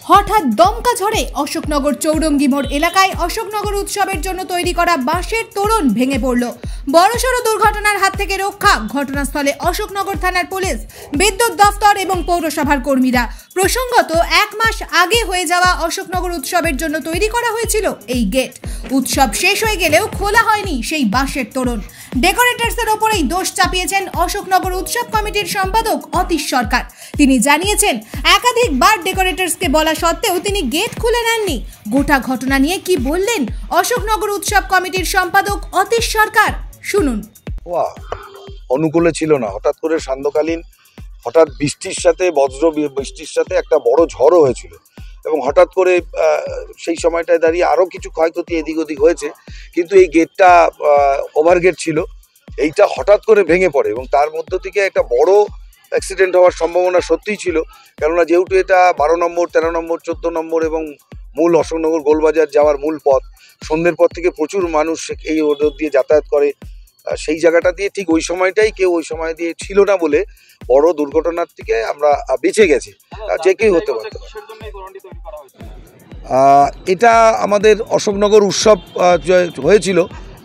হঠাৎ দমকা ঝড়ে অশোকনগর চৌরঙ্গি মোড় এলাকায় অশোকনগর উৎসবের জন্য তৈরি করা বাঁশের তোরণ ভেঙে পড়ল। বড়সড় দুর্ঘটনার হাত থেকে রক্ষা ঘটনাস্থলে অশোকনগর থানার পুলিশ, বিদ্যুৎ দফতর এবং পৌরসভার কর্মীরা। প্রসঙ্গত, 1 মাস আগে হয়ে যাওয়া অশোকনগর উৎসবের জন্য তৈরি করা হয়েছিল এই গেট। উৎসব শেষ হয়ে গেলেও খোলা হয়নি সেই বাঁশের তোরণ। ডেকোরেটরসের ওপরেই দোষ চাপিয়েছেন অশোকনগর উৎসব কমিটির সম্পাদক অতীশ সরকার। তিনি জানিয়েছেন, একাধিকবার ডেকোরেটরসকে বলা সত্ত্বেও তিনি গেট খুলে নেননি। গোটা ঘটনা নিয়ে কি বললেন অশোকনগর উৎসব কমিটির সম্পাদক অতীশ সরকার, শুনুন। অনুকূলে ছিল না, হঠাৎ করে সান্ধ্যকালীন হঠাৎ বৃষ্টির সাথে বজ্র বৃষ্টির সাথে একটা বড় ঝড়ও হয়েছিল এবং হঠাৎ করে সেই সময়টায় দাঁড়িয়ে আরও কিছু ক্ষয়ক্ষতি এদিক ওদিক হয়েছে। কিন্তু এই গেটটা ওভারগেট ছিল, এইটা হঠাৎ করে ভেঙে পড়ে এবং তার মধ্য থেকে একটা বড় অ্যাক্সিডেন্ট হওয়ার সম্ভাবনা সত্যিই ছিল। কেননা যেহেতু এটা 12 নম্বর, 13 নম্বর, 14 নম্বর এবং মূল অশোকনগর গোলবাজার যাওয়ার মূল পথ, সন্ধ্যের পর থেকে প্রচুর মানুষ এই রোড দিয়ে যাতায়াত করে। সেই জায়গাটা দিয়ে ঠিক ওই সময়টাই কেউ ওই সময় দিয়ে ছিল না বলে বড় দুর্ঘটনার থেকে আমরা বেঁচে গেছি। যে কেউ হতে পারত। এটা আমাদের অশোকনগর উৎসব হয়েছিল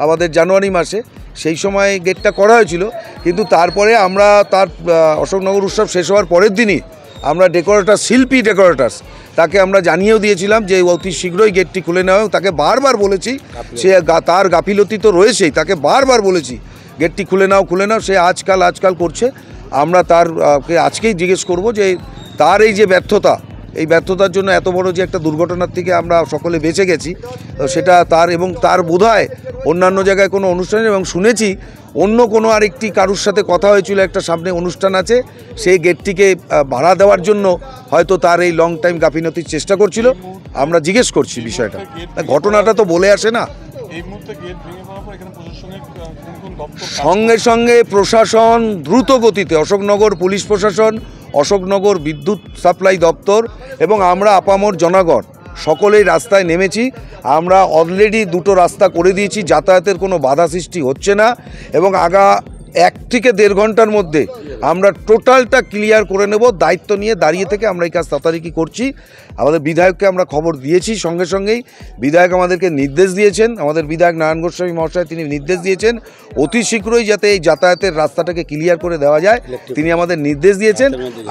আমাদের জানুয়ারি মাসে, সেই সময় গেটটা করা হয়েছিল। কিন্তু তারপরে আমরা তার অশোকনগর উৎসব শেষ হওয়ার পরের দিনই আমরা শিল্পী ডেকোরেটার্স তাকে আমরা জানিয়েও দিয়েছিলাম যে অতি শীঘ্রই গেটটি খুলে নেওয়া। তাকে বারবার বলেছি, সে তার গাফিলতি তো রয়েছেই, তাকে বারবার বলেছি গেটটি খুলে নাও। সে আজকাল করছে। আমরা তারকে আজকেই জিজ্ঞেস করব যে তার এই যে ব্যর্থতা, এই ব্যর্থতার জন্য এত বড় যে একটা দুর্ঘটনার থেকে আমরা সকলে বেঁচে গেছি, সেটা তার এবং তার বোধহয় অন্যান্য জায়গায় কোনো অনুষ্ঠান, এবং শুনেছি অন্য কোনো আরেকটি কারুর সাথে কথা হয়েছিল, একটা সামনে অনুষ্ঠান আছে, সেই গেটটিকে ভাড়া দেওয়ার জন্য হয়তো তার এই লং টাইম গাফিলতির চেষ্টা করছিল। আমরা জিজ্ঞেস করছি বিষয়টা, ঘটনাটা তো বলে আসে না। সঙ্গে সঙ্গে প্রশাসন দ্রুত গতিতে, অশোকনগর পুলিশ প্রশাসন, অশোকনগর বিদ্যুৎ সাপ্লাই দপ্তর এবং আমরা আপামর জনগণ সকলেই রাস্তায় নেমেছি। আমরা অলরেডি 2টো রাস্তা করে দিয়েছি, যাতায়াতের কোনো বাধা সৃষ্টি হচ্ছে না এবং 1 থেকে 1.5 ঘন্টার মধ্যে আমরা টোটালটা ক্লিয়ার করে নেব। দায়িত্ব নিয়ে দাঁড়িয়ে থেকে আমরা এই কাজ তাড়াতাড়ি করছি। আমাদের বিধায়ককে আমরা খবর দিয়েছি, সঙ্গেই বিধায়ক আমাদেরকে নির্দেশ দিয়েছেন। আমাদের বিধায়ক নারায়ণ গোস্বামী মহাশয় তিনি নির্দেশ দিয়েছেন অতি শীঘ্রই যাতে এই যাতায়াতের রাস্তাটাকে ক্লিয়ার করে দেওয়া যায়, তিনি আমাদের নির্দেশ দিয়েছেন।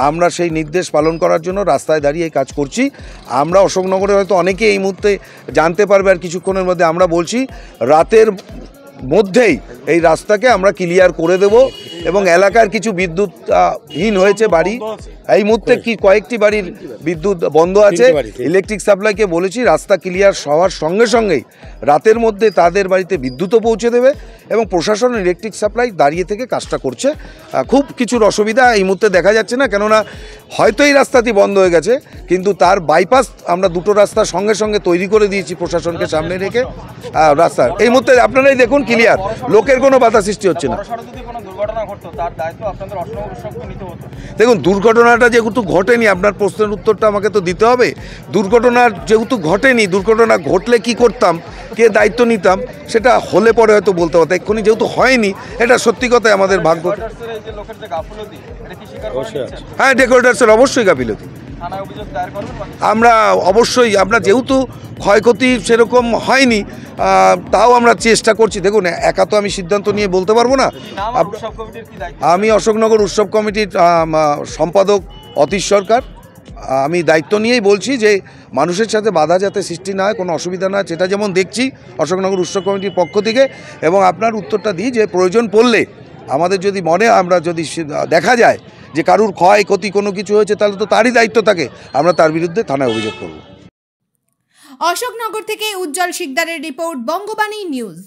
আমরা সেই নির্দেশ পালন করার জন্য রাস্তায় দাঁড়িয়ে এই কাজ করছি। আমরা অশোকনগরে হয়তো অনেকে এই মুহূর্তে জানতে পারবে আর কিছুক্ষণের মধ্যে, আমরা বলছি রাতের মধ্যেই এই রাস্তাকে আমরা ক্লিয়ার করে দেব এবং এলাকার কিছু বিদ্যুৎহীন হয়েছে বাড়ি, এই মুহূর্তে কয়েকটি বাড়ির বিদ্যুৎ বন্ধ আছে। ইলেকট্রিক সাপ্লাইকে বলেছি রাস্তা ক্লিয়ার হওয়ার সঙ্গেই রাতের মধ্যে তাদের বাড়িতে বিদ্যুৎও পৌঁছে দেবে এবং প্রশাসন ইলেকট্রিক সাপ্লাই দাঁড়িয়ে থেকে কাজটা করছে। খুব কিছুর অসুবিধা এই মুহূর্তে দেখা যাচ্ছে না, কেননা হয়তো এই রাস্তাটি বন্ধ হয়ে গেছে, কিন্তু তার বাইপাস আমরা 2টো রাস্তা সঙ্গে তৈরি করে দিয়েছি প্রশাসনকে সামনে রেখে। রাস্তা এই মুহূর্তে আপনারাই দেখুন ক্লিয়ার, লোকের কোনো বাধা সৃষ্টি হচ্ছে না। দেখুন, দুর্ঘটনাটা যেহেতু ঘটেনি, আপনার প্রশ্নের উত্তরটা আমাকে তো দিতে হবে। দুর্ঘটনা যেহেতু ঘটেনি, দুর্ঘটনা ঘটলে কি করতাম, কে দায়িত্ব নিতাম, সেটা হলে পরে হয়তো বলতে পারতাম। এক্ষুনি যেহেতু হয়নি, এটা সত্যি কথাই আমাদের ভাগ্য। হ্যাঁ, ডেকোরেটরসের অবশ্যই গাফিলতি। আমরা অবশ্যই, আমরা যেহেতু ক্ষয়ক্ষতি সেরকম হয়নি, তাও আমরা চেষ্টা করছি। দেখুন, একা তো আমি সিদ্ধান্ত নিয়ে বলতে পারবো না। আমি অশোকনগর উৎসব কমিটির সম্পাদক অতীশ সরকার। আমি দায়িত্ব নিয়েই বলছি যে মানুষের সাথে বাধা যাতে সৃষ্টি না হয়, কোনো অসুবিধা না হয়, সেটা যেমন দেখছি অশোকনগর উৎসব কমিটির পক্ষ থেকে। এবং আপনার উত্তরটা দিই যে প্রয়োজন পড়লে আমাদের যদি আমরা যদি দেখা যায় যে কারুর ক্ষয়ক্ষতি কোনো কিছু হয়েছে, তাহলে তো তারই দায়িত্ব থাকে, আমরা তার বিরুদ্ধে থানায় অভিযোগ করব। অশোকনগর থেকে উজ্জ্বল শিকদারের রিপোর্ট, বঙ্গবাণী নিউজ।